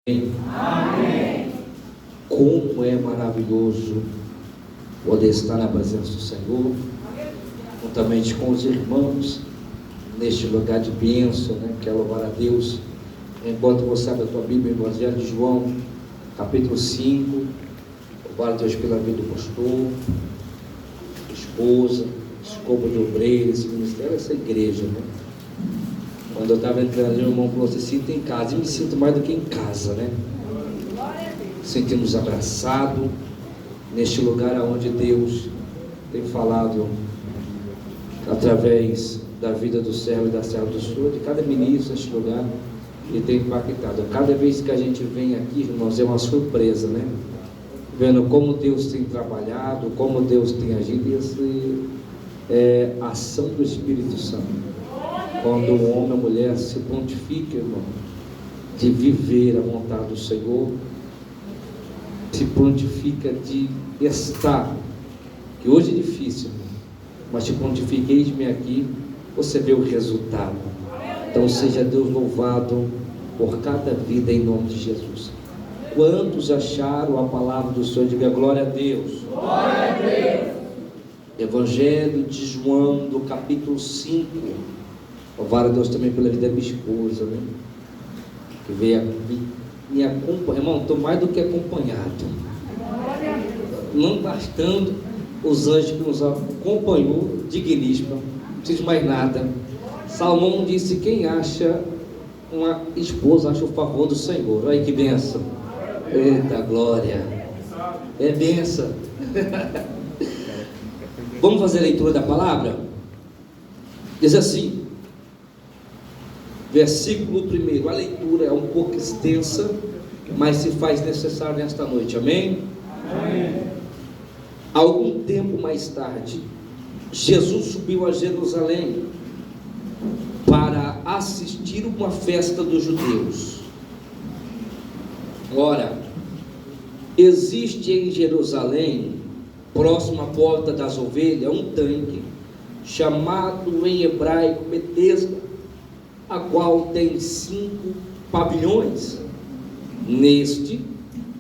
Amém. Como é maravilhoso poder estar na presença do Senhor, juntamente com os irmãos, neste lugar de bênção, né? Quero louvar a Deus. Enquanto você abre a tua Bíblia, no Evangelho de João, capítulo 5, louvar a Deus pela vida do pastor, esposa, escopo de obreiro, esse ministério, essa igreja, né? Quando eu estava entrando, meu irmão falou assim: sinta em casa. E me sinto mais do que em casa, né? Sentimos abraçados neste lugar onde Deus tem falado através da vida do servo e da serva do Senhor, de cada ministro neste lugar, e tem impactado. Cada vez que a gente vem aqui, irmãos, é uma surpresa, né? Vendo como Deus tem trabalhado, como Deus tem agido, e essa é a ação do Espírito Santo. Quando o homem ou a mulher se prontifica, irmão, de viver a vontade do Senhor, se prontifica de estar, que hoje é difícil, mas se prontifica, eis-me aqui, você vê o resultado. Então seja Deus louvado por cada vida em nome de Jesus. Quantos acharam a palavra do Senhor? Diga glória a Deus. Glória a Deus. Evangelho de João, do capítulo 5. Louvar a Deus também pela vida da minha esposa, né? Que veio me acompanhar. Irmão, estou mais do que acompanhado. Não bastando os anjos que nos acompanhou, digníssima, não preciso mais nada. Salomão disse: quem acha uma esposa acha o favor do Senhor. Olha que benção. Eita glória. É benção. Vamos fazer a leitura da palavra? Diz assim, versículo 1. A leitura é um pouco extensa, mas se faz necessário nesta noite. Amém? Amém. Algum tempo mais tarde, Jesus subiu a Jerusalém para assistir uma festa dos judeus. Ora, existe em Jerusalém, próximo à porta das ovelhas, um tanque chamado em hebraico Betesda, a qual tem 5 pavilhões. Neste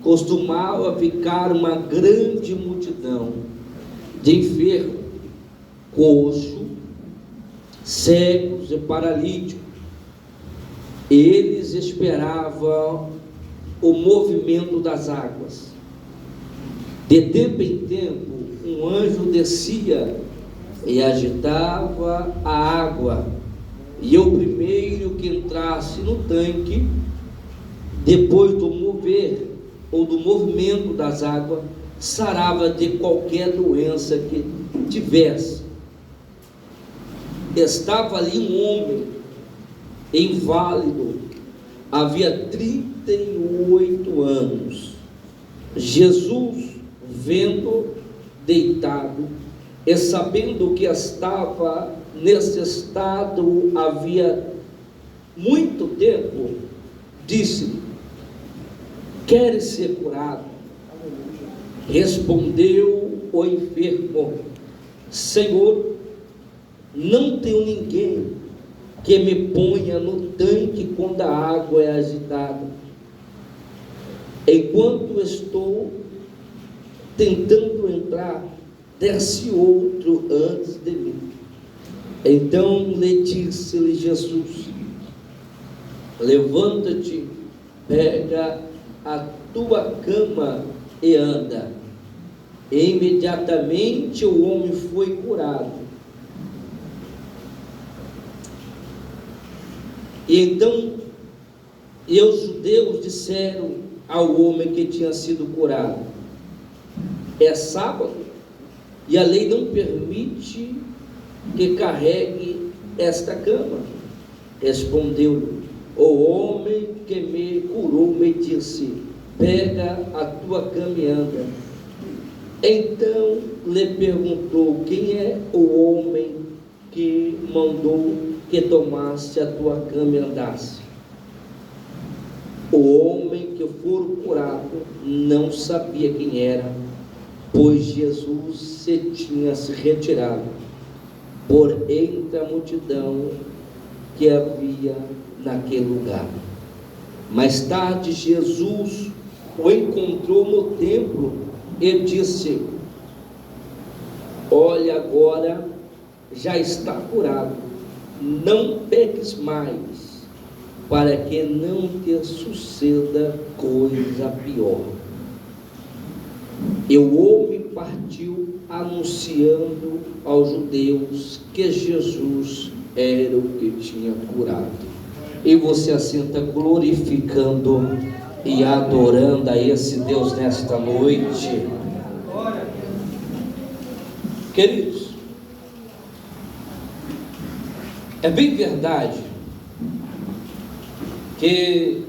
costumava ficar uma grande multidão de enfermos, coxos, cegos e paralíticos. Eles esperavam o movimento das águas. De tempo em tempo, um anjo descia e agitava a água, e o primeiro que entrasse no tanque, depois do mover ou do movimento das águas, sarava de qualquer doença que tivesse. Estava ali um homem inválido, havia 38 anos. Jesus, vendo deitado e sabendo que estava nesse estado havia muito tempo, disse-lhe: queres ser curado? Respondeu o enfermo: Senhor, não tenho ninguém que me ponha no tanque quando a água é agitada. Enquanto estou tentando entrar, desce outro antes de mim. Então lhe disse-lhe Jesus: levanta-te, pega a tua cama e anda. E imediatamente o homem foi curado. E então os judeus disseram ao homem que tinha sido curado: é sábado e a lei não permite que carregue esta cama. Respondeu-lhe o homem que me curou, me disse: pega a tua cama e anda. Então lhe perguntou: quem é o homem que mandou que tomasse a tua cama e andasse? O homem que for curado não sabia quem era, pois Jesus se tinha se retirado por entre a multidão que havia naquele lugar. Mais tarde, Jesus o encontrou no templo e disse: olha, agora já está curado, não peques mais, para que não te suceda coisa pior. E o homem partiu anunciando aos judeus que Jesus era o que tinha curado. E você assenta glorificando e adorando a esse Deus nesta noite. Queridos, é bem verdade que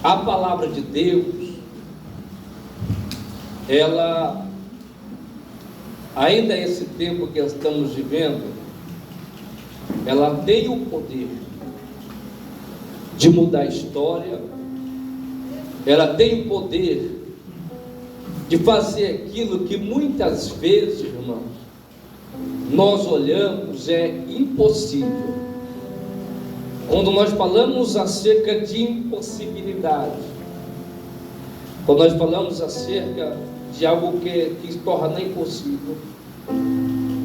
a palavra de Deus, ela, ainda esse tempo que estamos vivendo, ela tem o poder de mudar a história, ela tem o poder de fazer aquilo que muitas vezes, irmãos, nós olhamos é impossível. Quando nós falamos acerca de impossibilidade, quando nós falamos acerca de algo que se torna impossível,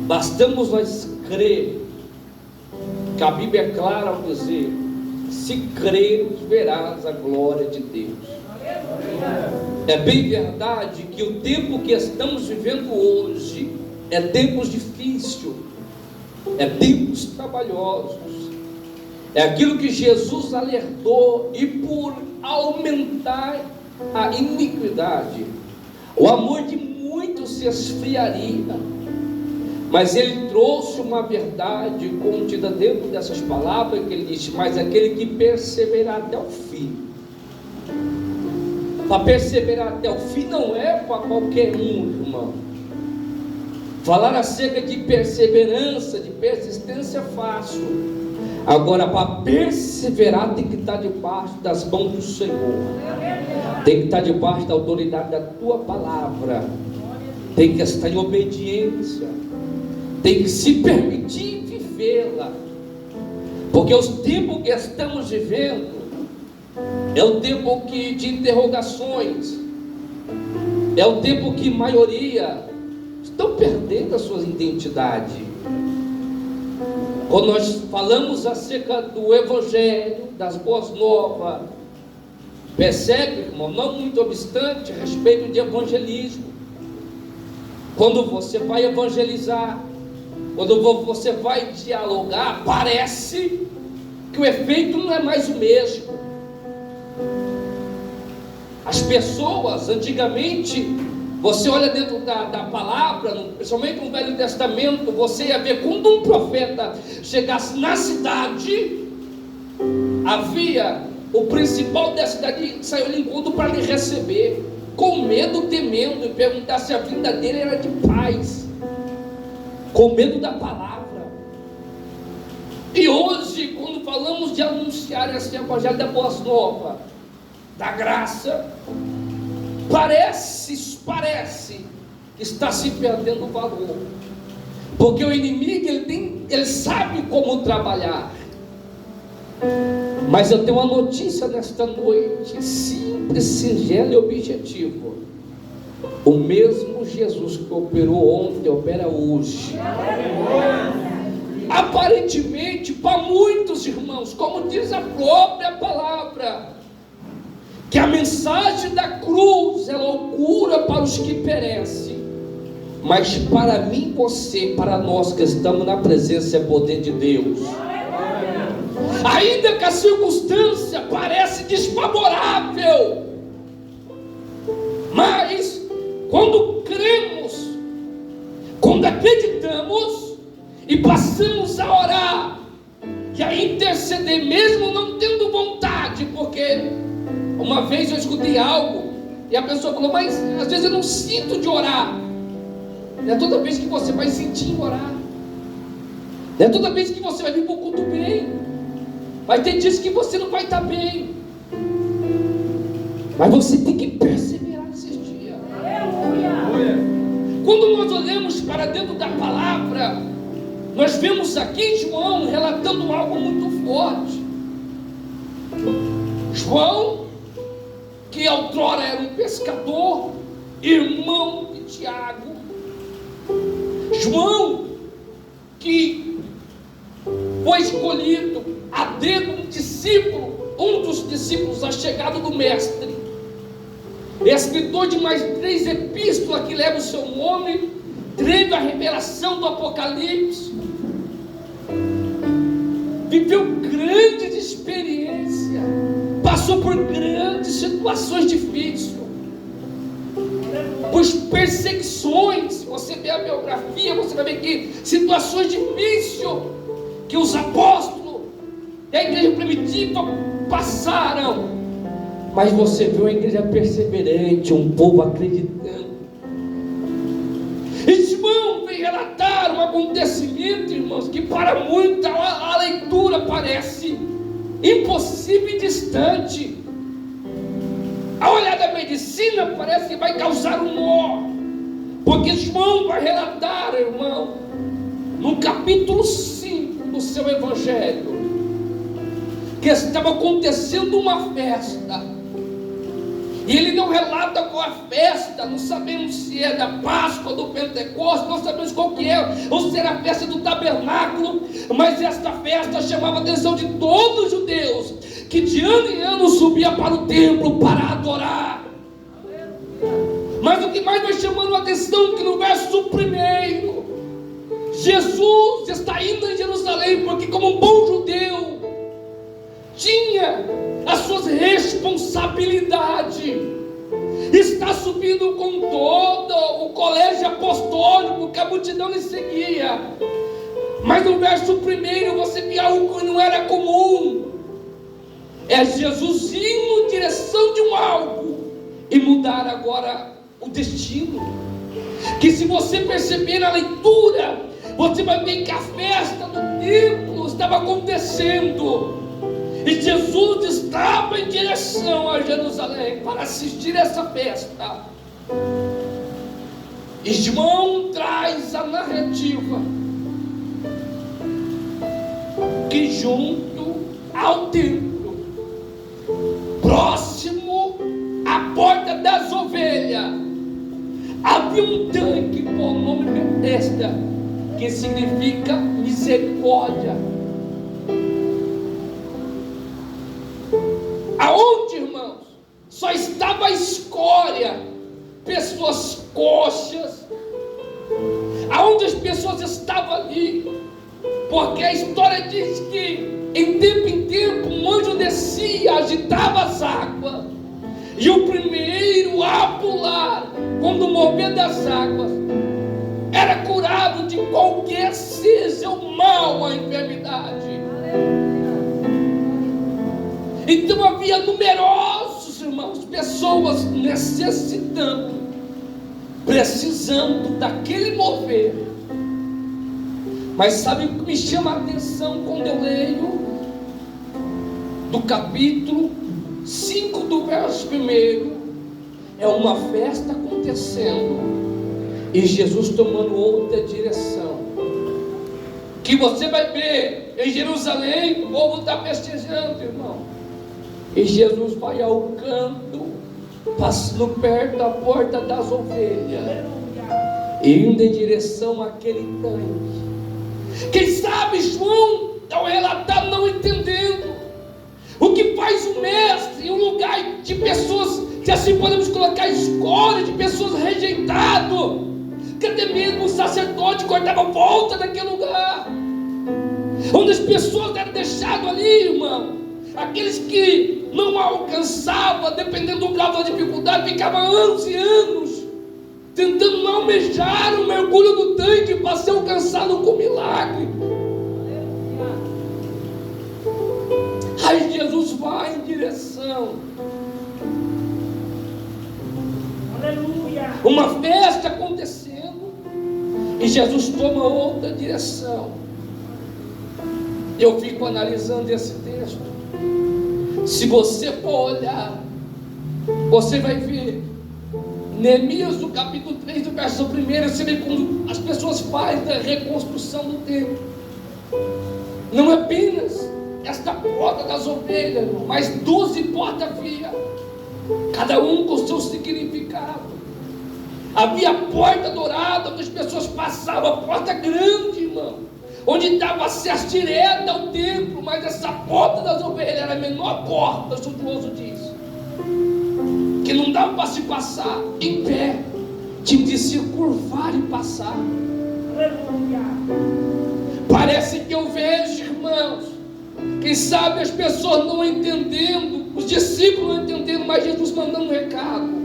bastamos nós crer, que a Bíblia é clara ao dizer: se creres, verás a glória de Deus. É bem verdade que o tempo que estamos vivendo hoje é tempos difíceis, é tempos trabalhosos, é aquilo que Jesus alertou, e por aumentar a iniquidade, o amor de muitos se esfriaria. Mas ele trouxe uma verdade contida dentro dessas palavras, que ele disse: mas aquele que perseverar até o fim. Para perseverar até o fim não é para qualquer um, irmão. Falar acerca de perseverança, de persistência é fácil. Agora, para perseverar, tem que estar debaixo das mãos do Senhor, tem que estar debaixo da autoridade da tua palavra, tem que estar em obediência, tem que se permitir vivê-la, porque os tempos que estamos vivendo é o tempo de interrogações, é o tempo que a maioria estão perdendo a sua identidade. Quando nós falamos acerca do Evangelho, das boas novas, percebe, irmão, não muito obstante a respeito de evangelismo. Quando você vai evangelizar, quando você vai dialogar, parece que o efeito não é mais o mesmo. As pessoas, antigamente, você olha dentro da palavra, principalmente no Velho Testamento, você ia ver quando um profeta chegasse na cidade, havia o principal da cidade que saiu ao encontro para lhe receber, com medo, temendo, e perguntar se a vinda dele era de paz, com medo da palavra. E hoje, quando falamos de anunciar esse evangelho da boa nova, da graça, parece que está se perdendo o valor, porque o inimigo ele sabe como trabalhar. Mas eu tenho uma notícia nesta noite, simples, singela e objetiva: o mesmo Jesus que operou ontem opera hoje. Aparentemente, para muitos irmãos, como diz a própria palavra, que a mensagem da cruz é loucura para os que perecem, mas para mim, você, para nós que estamos na presença, é poder de Deus. Ainda que a circunstância parece desfavorável, mas quando cremos, quando acreditamos e passamos a orar e a interceder, mesmo não tendo vontade, porque uma vez eu escutei algo e a pessoa falou: mas às vezes eu não sinto de orar. Não é toda vez que você vai sentir em orar, não é toda vez que você vai vir para o culto bem. Vai ter dias que você não vai estar bem, mas você tem que perseverar nesses dias. Quando nós olhamos para dentro da palavra, nós vemos aqui João relatando algo muito forte. João, que outrora era um pescador, irmão de Tiago. João, que foi escolhido a dedo um dos discípulos achegado do mestre, escritor de mais 3 epístolas que levam o seu nome, teve a revelação do Apocalipse, viveu grandes experiências, passou por grandes situações difíceis, por perseguições. Se você ver a biografia, você vai ver que situações difíceis que os apóstolos da igreja primitiva passaram, mas você vê uma igreja perseverante, um povo acreditando. E João vem relatar um acontecimento, irmãos, que para muita a leitura parece impossível e distante. A olhar da medicina parece que vai causar um nó, porque João vai relatar, irmão, no capítulo 5 do seu evangelho, que estava acontecendo uma festa, e ele não relata qual a festa, não sabemos se é da Páscoa, do Pentecostes, não sabemos qual que é, ou se era a festa do tabernáculo, mas esta festa chamava a atenção de todos os judeus, que de ano em ano subia para o templo para adorar. Mas o que mais vai chamando a atenção é que no verso 1, Jesus está indo em Jerusalém, porque como um bom judeu, tinha as suas responsabilidades, está subindo com todo o colégio apostólico, que a multidão lhe seguia. Mas no verso 1 você vê algo que não era comum, é Jesus indo em direção de um algo, e mudar agora o destino. Que se você perceber na leitura, você vai ver que a festa do templo estava acontecendo, e Jesus estava em direção a Jerusalém para assistir essa festa. E João traz a narrativa que junto ao templo, próximo à porta das ovelhas, havia um tanque com o nome Betesda, que significa misericórdia. Aonde, irmãos, só estava a escória, pessoas coxas, aonde as pessoas estavam ali, porque a história diz que em tempo um anjo descia, agitava as águas, e o primeiro a pular, quando mover das águas, era curado de qualquer seja o mal, a enfermidade. Então havia numerosos, irmãos, pessoas necessitando, precisando daquele mover. Mas sabe o que me chama a atenção quando eu leio do capítulo 5 do verso 1? É uma festa acontecendo e Jesus tomando outra direção, que você vai ver em Jerusalém, o povo está festejando, irmão, e Jesus vai ao canto, passando perto da porta das ovelhas, indo em direção àquele tanque. Quem sabe João, ao relatar, não entendendo o que faz o mestre em um lugar de pessoas, que assim podemos colocar escória, de pessoas rejeitadas, que até mesmo o sacerdote cortava a volta daquele lugar, onde as pessoas eram deixadas ali, irmão. Aqueles que não alcançavam, dependendo do grau da dificuldade, ficavam anos e anos tentando não almejar o mergulho do tanque para ser alcançado com milagre. Aí Jesus vai em direção, Aleluia. Uma festa acontecendo, e Jesus toma outra direção. Eu fico analisando esse texto. Se você for olhar, você vai ver Neemias, no capítulo 3, do verso 1, você vê como as pessoas fazem a reconstrução do templo. Não apenas esta porta das ovelhas, irmão, mas 12 portas havia, cada um com seu significado. Havia a porta dourada, onde as pessoas passavam, a porta grande, irmão, onde dava acesso direto ao templo, mas essa porta das ovelhas era a menor porta, o estudioso diz, que não dava para se passar em pé, tinha de se curvar e passar. Aleluia. Parece que eu vejo, irmãos, quem sabe as pessoas não entendendo, os discípulos não entendendo, mas Jesus mandando um recado.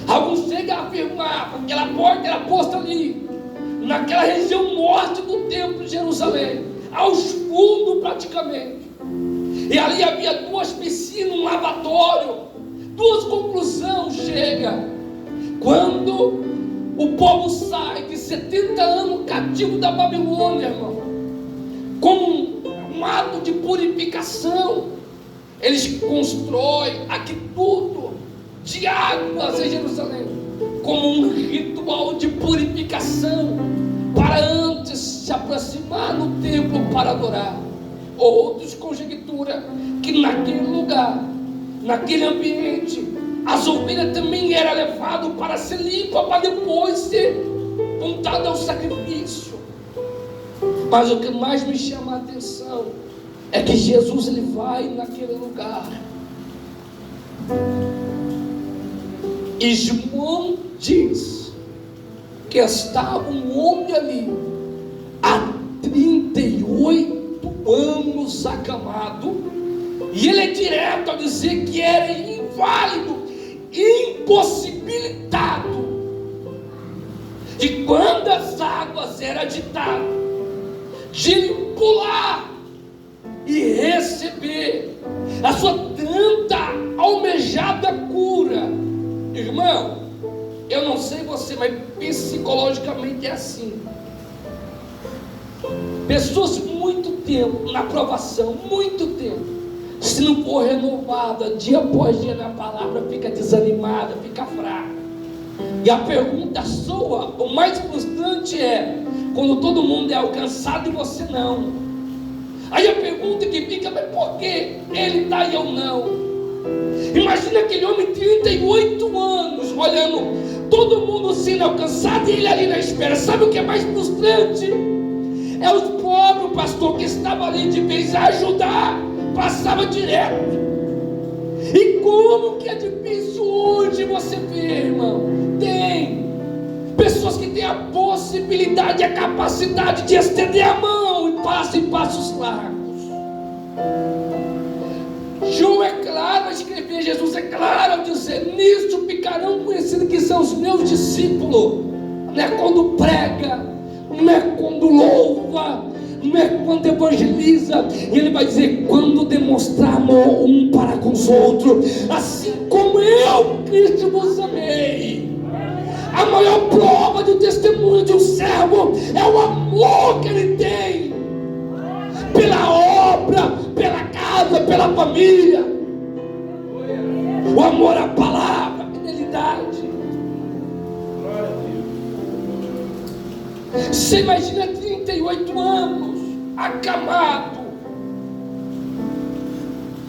Alguns chegam a afirmar que aquela porta era posta ali, naquela região norte do templo de Jerusalém, aos fundos praticamente. E ali havia 2 piscinas, um lavatório. 2 conclusões chega. Quando o povo sai de 70 anos cativo da Babilônia, irmão, como um ato de purificação, eles constroem aqueduto de águas em Jerusalém, como um ritual de purificação, para antes se aproximar no templo para adorar. Outros conjecturam que naquele lugar, naquele ambiente, as ovelhas também eram levadas para ser limpas, para depois ser montadas ao sacrifício. Mas o que mais me chama a atenção é que Jesus ele vai naquele lugar. E João diz que estava um homem ali há 38 anos acamado, e ele é direto a dizer que era inválido, impossibilitado de, quando as águas eram agitadas, de ele pular e receber a sua tanta almejada cura. Irmão, eu não sei você, mas psicologicamente é assim. Pessoas muito tempo na provação, muito tempo, se não for renovada dia após dia na palavra, fica desanimada, fica fraca. E a pergunta sua, o mais frustrante é quando todo mundo é alcançado e você não. Aí a pergunta que fica, mas por que ele está e eu não? Imagina aquele homem, 38 anos, olhando todo mundo sendo alcançado e ele ali na espera. Sabe o que é mais frustrante? É os pobres, pastor, que estava ali de vez a ajudar, passava direto. E como que é difícil hoje você ver, irmão? Tem pessoas que têm a possibilidade, a capacidade de estender a mão e passa em passos largos. João é claro a escrever, Jesus é claro ao dizer: nisto ficarão conhecidos que são os meus discípulos. Não é quando prega, não é quando louva, não é quando evangeliza. E ele vai dizer: quando demonstrar amor um para com os outros, assim como eu, Cristo, vos amei. A maior prova do testemunho de um servo é o amor que ele tem pela obra, pela casa, pela família. O amor à palavra, a fidelidade. Você imagina 38 anos acamado,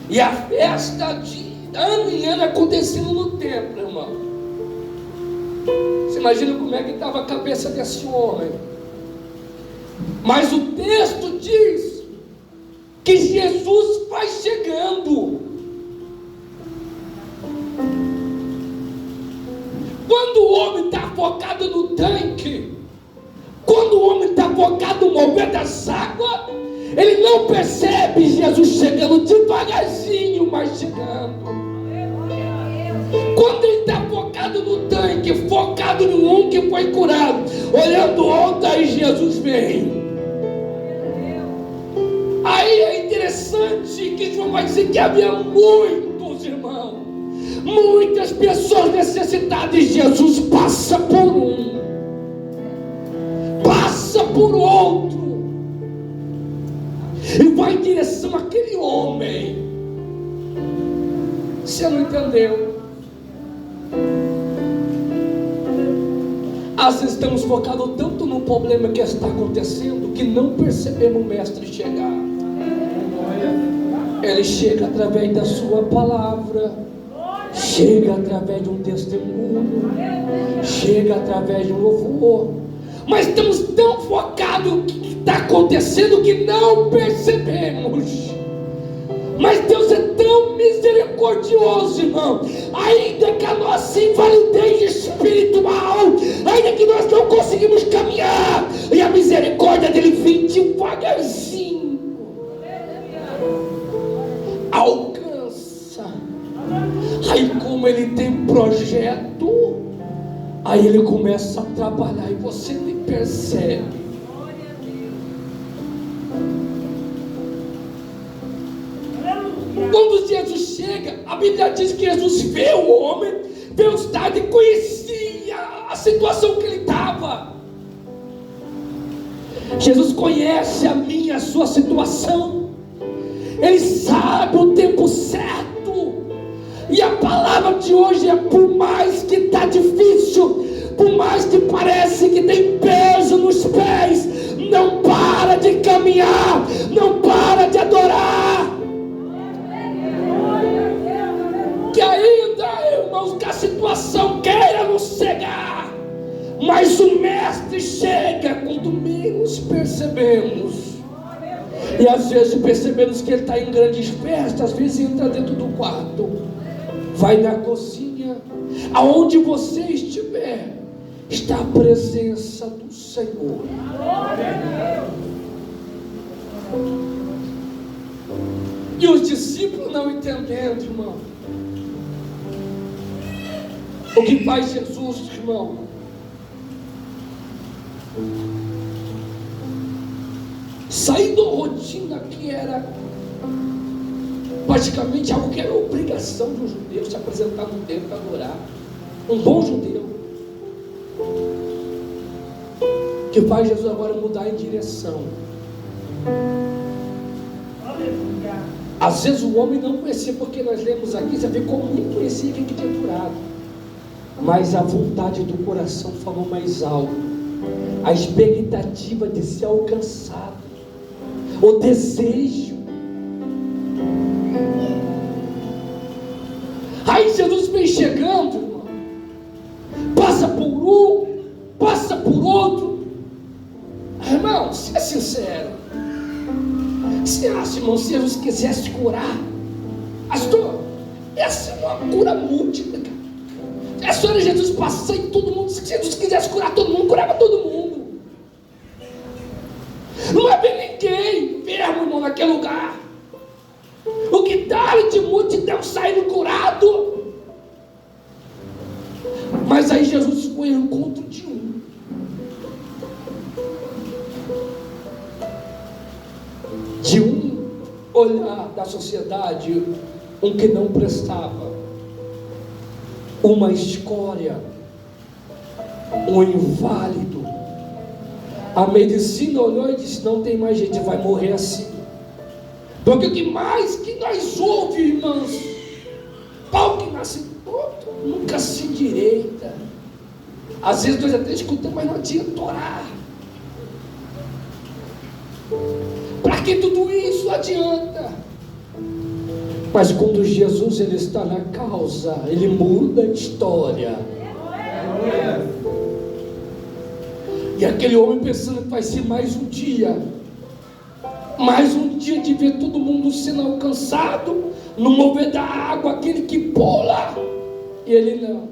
e a festa de ano em ano acontecendo no templo, irmão. Você imagina como é que estava a cabeça desse homem. Mas o texto diz que Jesus vai chegando. Quando o homem está focado no tanque, quando o homem está focado no mover das águas, ele não percebe Jesus chegando devagarzinho, mas chegando. Quando ele está focado no tanque, focado no um que foi curado, olhando onde aí Jesus vem. Aí é interessante que João vai dizer que havia muitos irmãos, muitas pessoas necessitadas, e Jesus passa por um, passa por outro, e vai em direção àquele homem. Você não entendeu? Às vezes estamos focados tanto no problema que está acontecendo, que não percebemos o mestre chegar. Ele chega através da sua palavra, chega através de um testemunho, chega através de um louvor. Mas estamos tão focados no que está acontecendo que não percebemos. Mas Deus é tão misericordioso, irmão. Ainda que a nossa invalidez espiritual, ainda que nós não conseguimos caminhar, e a misericórdia dele vem devagarzinho, alcança. Aí como ele tem projeto, aí ele começa a trabalhar e você nem percebe. Quando Jesus chega, a Bíblia diz que Jesus vê o homem, vê o estado e conhecia a situação que ele estava. Jesus conhece a minha, a sua situação. Ele sabe o tempo certo. E a palavra de hoje é: por mais que está difícil, por mais que parece que tem peso nos pés, não para de caminhar, não para de adorar. Que ainda, irmãos, que a situação queira nos cegar, mas o mestre chega quando menos percebemos. E às vezes percebemos que ele está em grandes festas, às vezes entra dentro do quarto, vai na cozinha, aonde você estiver, está a presença do Senhor. E os discípulos não entendendo, irmão, o que faz Jesus, irmão? Sair da rotina que era praticamente algo que era obrigação de um judeu se apresentar no templo para adorar. Um bom judeu. Que faz Jesus agora mudar em direção. Às vezes o homem não conhecia, porque nós lemos aqui, você vê como nem conhecia quem tinha curado. Mas a vontade do coração falou mais alto. A expectativa de ser alcançado, o desejo. Aí Jesus vem chegando, irmão, passa por um, passa por outro. Irmão, seja sincero. Você acha, irmão, se Jesus quisesse curar, pastor, essa é uma cura múltipla, cara. É só Jesus passar em todo mundo. Se Jesus quisesse curar todo mundo, curava todo mundo. Não havia ninguém enfermo, irmão, naquele lugar. O que dá de multidão saindo curado. Mas aí Jesus foi ao encontro de um. De um olhar da sociedade, um que não prestava, uma escória, um inválido. A medicina olhou e disse: não tem mais jeito, vai morrer assim. Porque o que mais que nós ouvimos, irmãos, pau que nasce torto nunca se endireita. Às vezes nós até escutamos, mas não adianta orar. Para que tudo isso adianta? Mas quando Jesus ele está na causa, ele muda a história. E aquele homem pensando que vai ser mais um dia de ver todo mundo sendo alcançado no mover da água, aquele que pula, e ele não.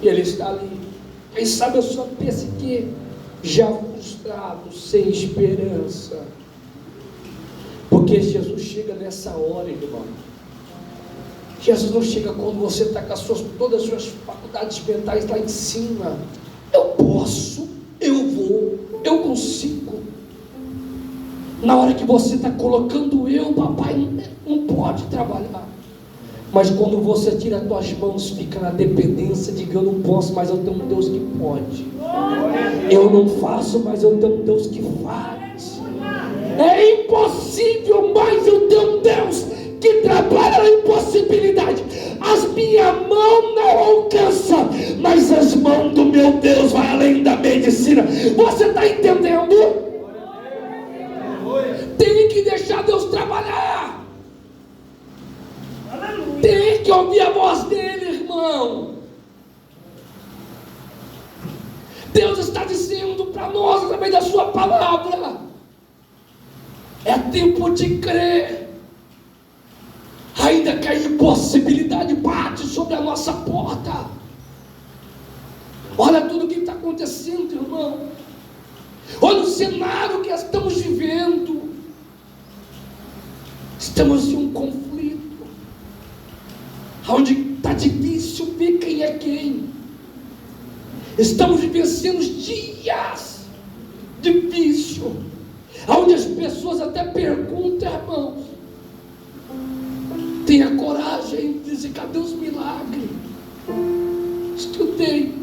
E ele está ali. Quem sabe eu só penso que já frustrado, sem esperança. Porque Jesus chega nessa hora, irmão. Jesus não chega quando você está com todas as suas faculdades mentais lá em cima. Eu posso, eu vou, eu consigo. Na hora que você está colocando eu, papai não pode trabalhar. Mas quando você tira as tuas mãos, fica na dependência, diga: eu não posso, mas eu tenho um Deus que pode. Eu não faço, mas eu tenho um Deus que faz. É impossível, mas eu tenho um Deus que trabalha na impossibilidade. As minhas mãos não alcançam, mas as mãos do meu Deus vai além da medicina, tem que ouvir a voz dele, irmão. Deus está dizendo para nós, através da sua palavra, é tempo de crer. Ainda que a impossibilidade bate sobre a nossa porta. Olha tudo o que está acontecendo, irmão. Olha o cenário que estamos vivendo. Estamos em um conflito, onde está difícil ver quem é quem. Estamos vivenciando dias difíceis, onde as pessoas até perguntam, irmãos, tenha coragem de dizer, cadê os milagres? Estudei,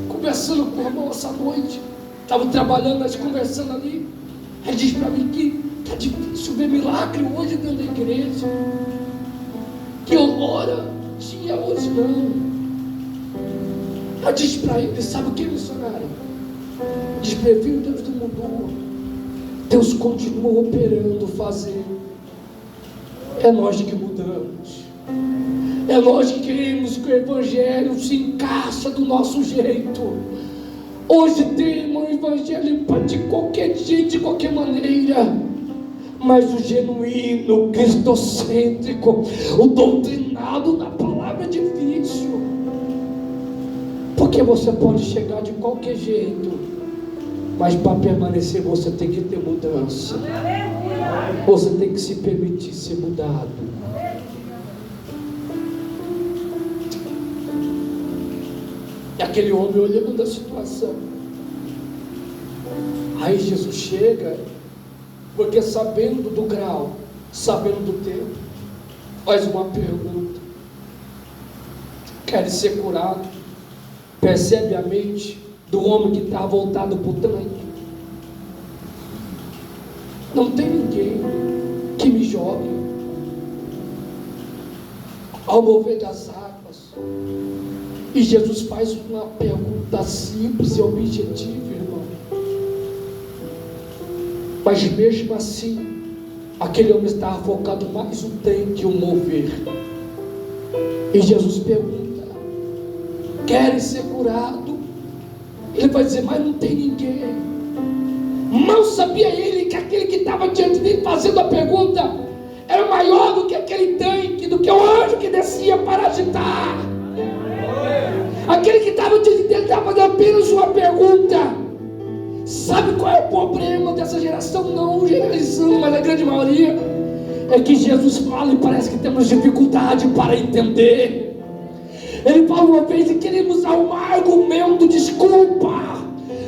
conversando com o irmão essa noite, estava trabalhando, mas conversando ali, ele diz para mim que está difícil ver milagre hoje dentro da igreja, que ora, tinha hoje não. Eu disse para ele, sabe o que, missionário? Diz para ele, Deus não mudou, Deus continua operando, fazendo. É nós que mudamos. É nós que queremos que o Evangelho se encaixa do nosso jeito. Hoje temos um Evangelho de qualquer jeito, de qualquer maneira. Mas o genuíno, o cristocêntrico, o doutrinado na palavra é difícil. Porque você pode chegar de qualquer jeito, mas para permanecer você tem que ter mudança. Você tem que se permitir ser mudado. E aquele homem olhando a situação. Aí Jesus chega, porque sabendo do grau, sabendo do tempo, faz uma pergunta. Quer ser curado? Percebe a mente do homem que está voltado para o tanque. Não tem ninguém que me jogue ao mover das águas. E Jesus faz uma pergunta simples e objetiva, irmão. Mas mesmo assim, aquele homem estava focado mais no tanque, o mover. E Jesus pergunta, querem ser curado? Ele vai dizer, mas não tem ninguém. Mal sabia ele que aquele que estava diante dele fazendo a pergunta era maior do que aquele tanque, do que o anjo que descia para agitar. Aquele que estava diante dele estava fazendo apenas uma pergunta. Sabe qual é o problema dessa geração? Não generalizando, mas a grande maioria é que Jesus fala e parece que temos dificuldade para entender. Ele fala uma vez e queremos arrumar argumento, desculpa,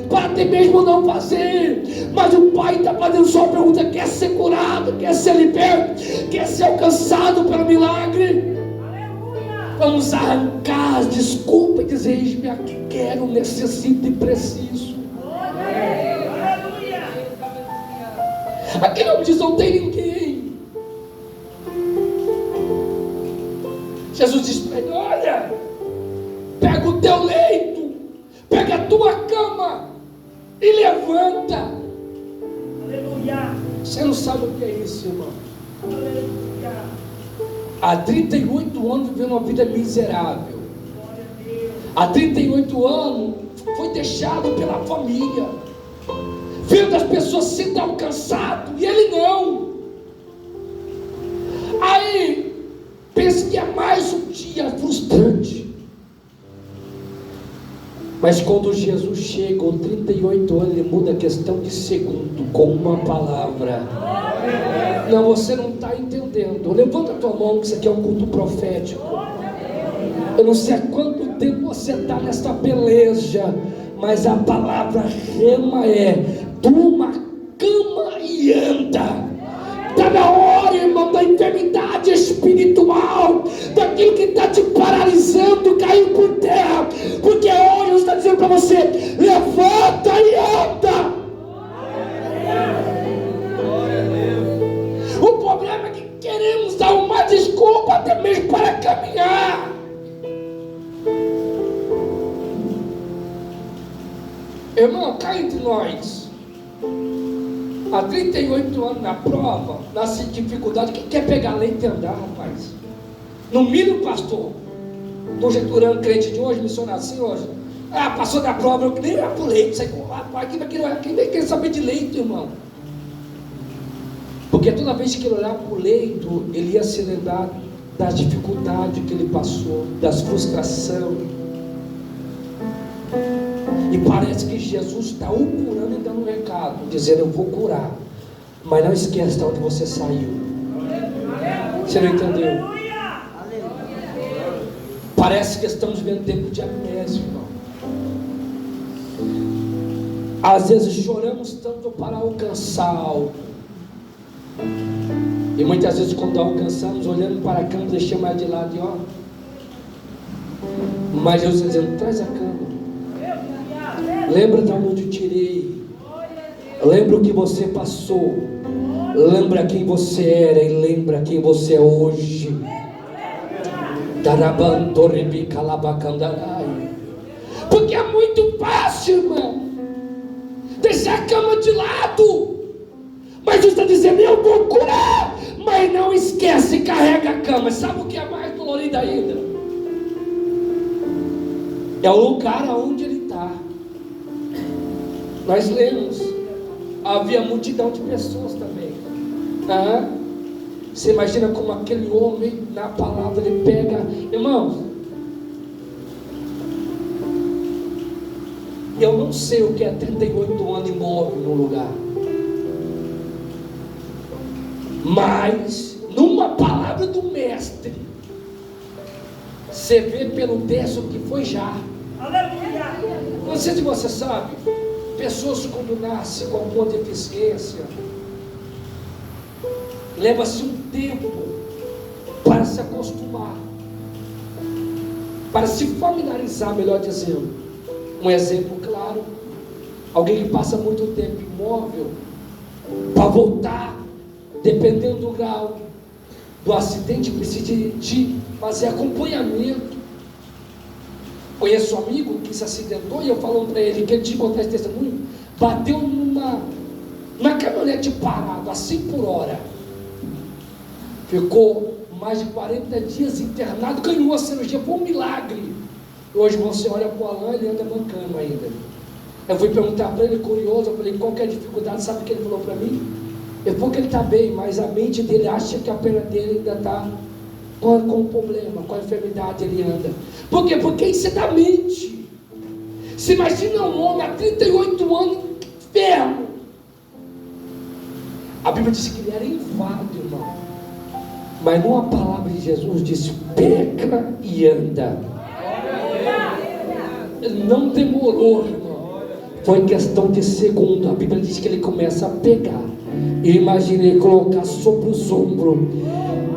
para até mesmo não fazer. Mas o Pai está fazendo só a pergunta: quer ser curado, quer ser liberto, quer ser alcançado pelo milagre? Aleluia. Vamos arrancar as desculpas e dizer: eis-me aqui, quero, necessito e preciso. Aleluia. Aqui não diz, não tem ninguém. Jesus diz para ele: olha, pega o teu leito, pega a tua cama e levanta. Aleluia. Você não sabe o que é isso, irmão. Aleluia. Há 38 anos vivendo uma vida miserável. Há 38 anos foi deixado pela família, vendo as pessoas sendo alcançadas e ele não. Aí pensa que é mais um dia frustrante. Mas quando Jesus chega, com 38 anos, ele muda a questão de segundo, com uma palavra. Não, você não está entendendo. Levanta a tua mão, que isso aqui é um culto profético. Eu não sei há quanto tempo você está nessa peleja, mas a palavra rema é: toma cama e anda. Está na hora, irmão, da enfermidade espiritual, daquilo que está te paralisando, cair por terra, porque hoje Deus está dizendo para você: levanta e anda. O problema é que queremos dar uma desculpa até mesmo para caminhar. Irmão, cá entre nós, há 38 anos na prova, nas dificuldades, quem quer pegar leite e andar, rapaz? No mínimo, pastor, conjecturando crente de hoje, missionário assim hoje. Passou da prova, eu nem ia pro leito. Quem vai querer saber de leito, irmão? Porque toda vez que ele olhava para o leito, ele ia se lembrar das dificuldades que ele passou, das frustrações. E parece que Jesus está o curando e dando um recado, dizendo: eu vou curar, mas não esqueça de onde você saiu. Você não entendeu? Parece que estamos vivendo tempo de amnésia, irmão. Às vezes choramos tanto para alcançar algo, e muitas vezes quando alcançamos, olhando para a cama, deixamos ela de lado e ó. Mas Deus está dizendo: traz a cama. Lembra de onde eu tirei. Lembra o que você passou. Lembra quem você era e lembra quem você é hoje. Porque é muito fácil, irmão, deixar a cama de lado. Mas Deus está dizendo: eu vou curar, mas não esquece, carrega a cama. Sabe o que é mais dolorido ainda? É o lugar aonde ele está. Nós lemos, havia multidão de pessoas também. Você imagina como aquele homem, na palavra, ele pega, irmãos, eu não sei o que é 38 anos imóvel no lugar, mas numa palavra do mestre, você vê pelo texto que foi já. Não sei se você sabe, pessoas quando nascem com alguma deficiência, leva-se um tempo para se acostumar, para se familiarizar, melhor dizendo. Um exemplo claro: alguém que passa muito tempo imóvel, para voltar, dependendo do grau do acidente, precisa de fazer acompanhamento. Conheço um amigo que se acidentou e eu falando para ele que ele tinha contado esse testemunho, bateu numa caminhonete parada a 100 por hora, ficou mais de 40 dias internado, ganhou a cirurgia, foi um milagre. Hoje você olha para o Alain, ele anda mancando ainda. Eu fui perguntar para ele, curioso, eu falei: qual que é a dificuldade? Sabe o que ele falou para mim? Ele falou que ele está bem, mas a mente dele acha que a perna dele ainda está com um problema, com a enfermidade ele anda. Por quê? Porque isso é da mente. Você imagina um homem há 38 anos enfermo. A Bíblia diz que ele era inválido, irmão. Mas numa palavra de Jesus disse: pega e anda. Ele não demorou, irmão. Foi questão de segundo. A Bíblia diz que ele começa a pegar. Eu imaginei colocar sobre os ombros.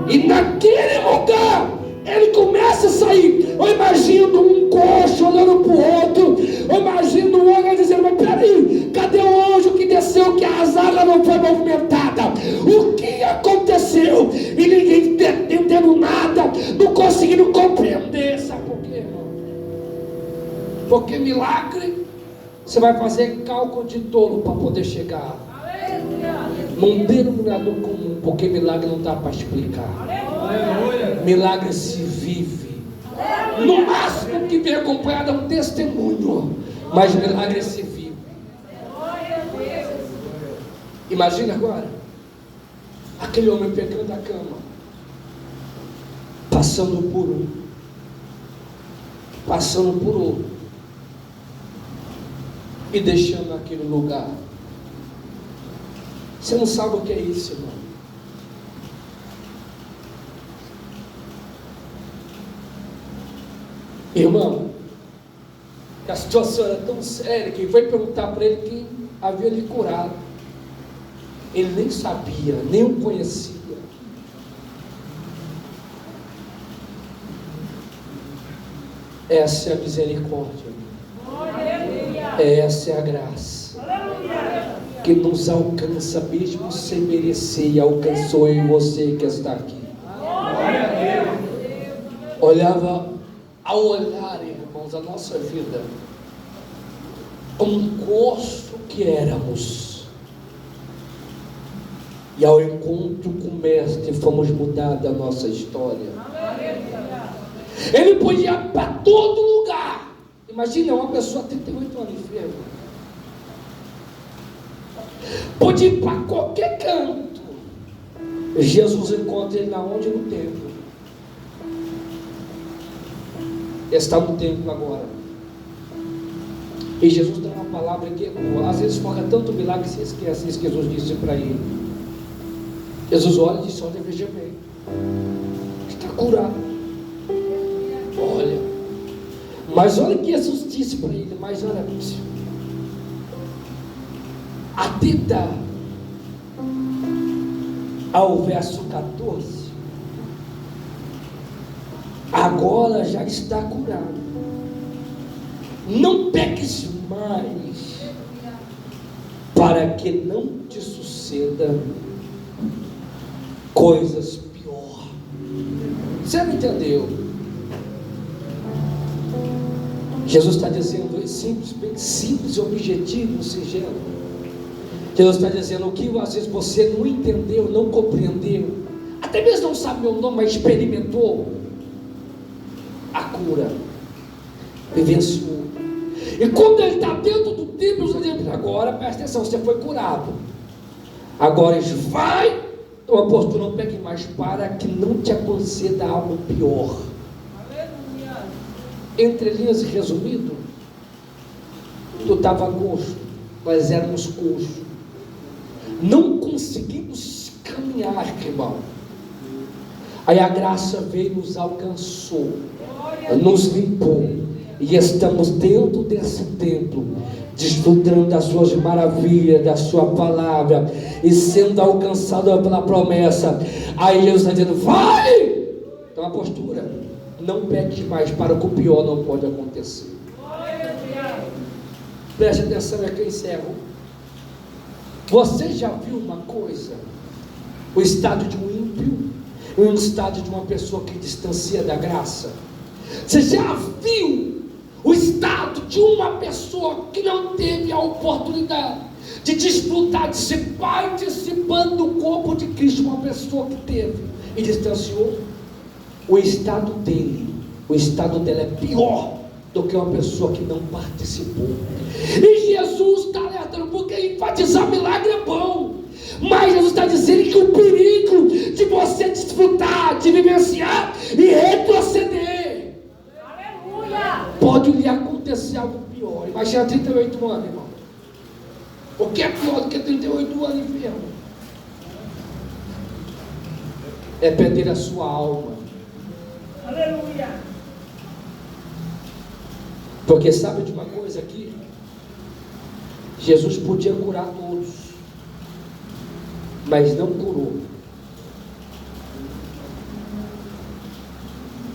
E naquele lugar ele começa a sair. Eu imagino um coxo olhando para o outro. Eu imagino um olhando dizendo: mas peraí, cadê o anjo que desceu, que a zaga não foi movimentada? O que aconteceu? E ninguém entendendo nada, não conseguindo compreender. Sabe por quê, irmão? Porque milagre, você vai fazer cálculo de tolo para poder chegar num denominador comum, porque milagre não dá para explicar. Milagre se vive. No máximo que vem acompanhado é um testemunho, mas milagre se vive. Imagina agora aquele homem pegando a cama, passando por um, passando por outro, e deixando aquele lugar. Você não sabe o que é isso, irmão. Irmão, a situação era tão séria que foi perguntar para ele quem havia lhe curado. Ele nem sabia, nem o conhecia. Essa é a misericórdia. Essa é a graça que nos alcança mesmo sem merecer, e alcançou em você que está aqui. Olhava, ao olhar, irmãos, a nossa vida, um corpo que éramos, E ao encontro com o Mestre, fomos mudar a nossa história. Ele podia ir para todo lugar. Imagina uma pessoa de 38 anos enferma. Podia ir para qualquer canto. Jesus encontra ele na onde? No templo. Ele está no templo agora. E Jesus dá uma palavra que às vezes foca tanto milagre que você esquece isso que Jesus disse para ele. Jesus olha e diz: olha, veja bem, está curado. Olha, mas olha o que Jesus disse para ele. Mas olha, atenta ao verso 14. Agora já está curado. Não peques mais, para que não te suceda coisas pior. Você não entendeu? Jesus está dizendo simples, bem simples, objetivo, singelo. Jesus está dizendo o que às vezes você não entendeu, não compreendeu, até mesmo não sabe meu nome, mas experimentou a cura, vivenciou. E quando ele está dentro do templo, Jesus diz: agora presta atenção, você foi curado. Agora vai, toma postura, não pegue mais, para que não te conceda algo pior. Aleluia. Entre linhas, resumido, tu estava coxo, nós éramos coxos, não conseguimos caminhar, irmão. Aí a graça veio, nos alcançou, nos limpou, e estamos dentro desse templo, desfrutando das suas maravilhas, da sua palavra, e sendo alcançado pela promessa. Aí Jesus está dizendo: vai! Então a postura, não peques mais, para que o pior não pode acontecer. Preste atenção, é que eu encerro. Você já viu uma coisa? O estado de um ímpio e o estado de uma pessoa que distancia da graça. Você já viu o estado de uma pessoa que não teve a oportunidade de desfrutar, de ser participando do corpo de Cristo? Uma pessoa que teve e distanciou. O estado dela é pior do que uma pessoa que não participou. E Jesus está alertando, porque enfatizar milagre é bom, mas Jesus está dizendo que o perigo de você desfrutar, de vivenciar e retroceder, pode lhe acontecer algo pior. Imagina 38 anos, irmão. O que é pior do que 38 anos enfermo? É perder a sua alma. Aleluia. Porque sabe de uma coisa aqui? Jesus podia curar todos, mas não curou.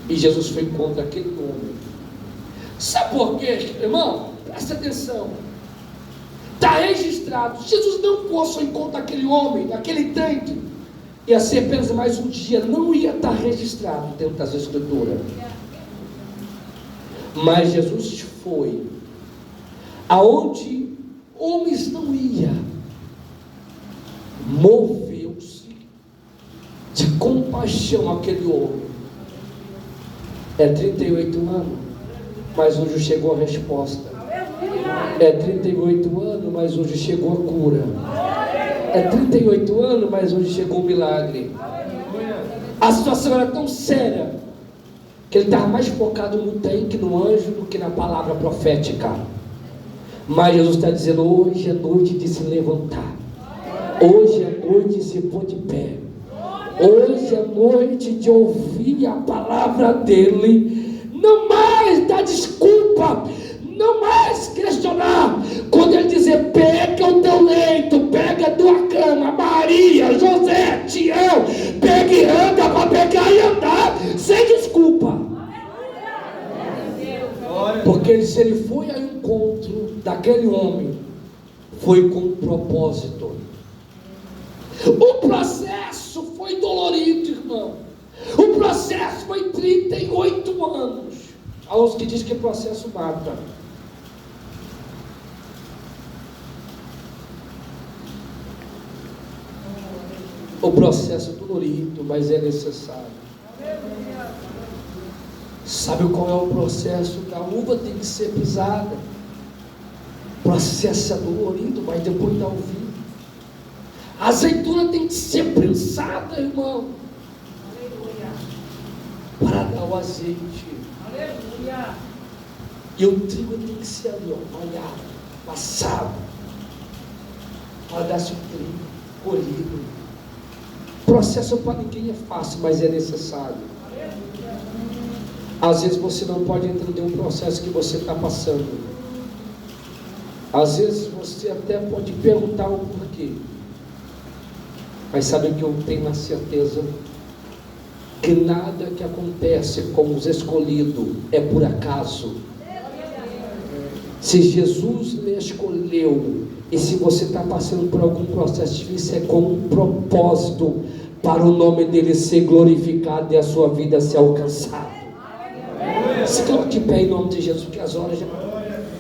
E Jesus foi contra aquele homem. Sabe por quê, irmão? Presta atenção. Está registrado. Jesus não fosse em conta aquele homem, naquele tanque, ia ser apenas mais um dia, não ia estar registrado dentro das Escrituras. Mas Jesus foi aonde homens não iam, moveu-se de compaixão aquele homem. É 38 anos, mas hoje chegou a resposta. É 38 anos, mas hoje chegou a cura. É 38 anos, mas hoje chegou o milagre. A situação era tão séria que ele estava mais focado no tanque, no anjo, do que na palavra profética. Mas Jesus está dizendo: hoje é noite de se levantar, hoje é noite de se pôr de pé, hoje é noite de ouvir a palavra dele. Não mais dar desculpa, não mais questionar. Quando ele dizer: pega o teu leito, pega a tua cama, Maria, José, Tião, pega e anda, para pegar e andar, sem desculpa. Porque se ele foi ao encontro daquele homem, foi com um propósito. O processo foi dolorido, irmão. O processo foi 38 anos. Há uns que dizem que o processo mata. O processo é dolorido, mas é necessário. Sabe qual é o processo? Que a uva tem que ser pisada. O processo é dolorido, mas depois dá o vinho. A azeitona tem que ser prensada, irmão, para dar o azeite. Aleluia. E o trigo tem que ser ali, ó, malhado, passado, para dar-se o trigo, colhido. O processo para ninguém é fácil, mas é necessário. Às vezes você não pode entender um processo que você está passando. Às vezes você até pode perguntar o porquê. Mas sabe o que eu tenho a certeza? Que nada que acontece com os escolhidos é por acaso. Se Jesus lhe escolheu, e se você está passando por algum processo difícil, é com um propósito, para o nome dele ser glorificado e a sua vida ser alcançada. Se coloque de pé em nome de Jesus, porque as horas já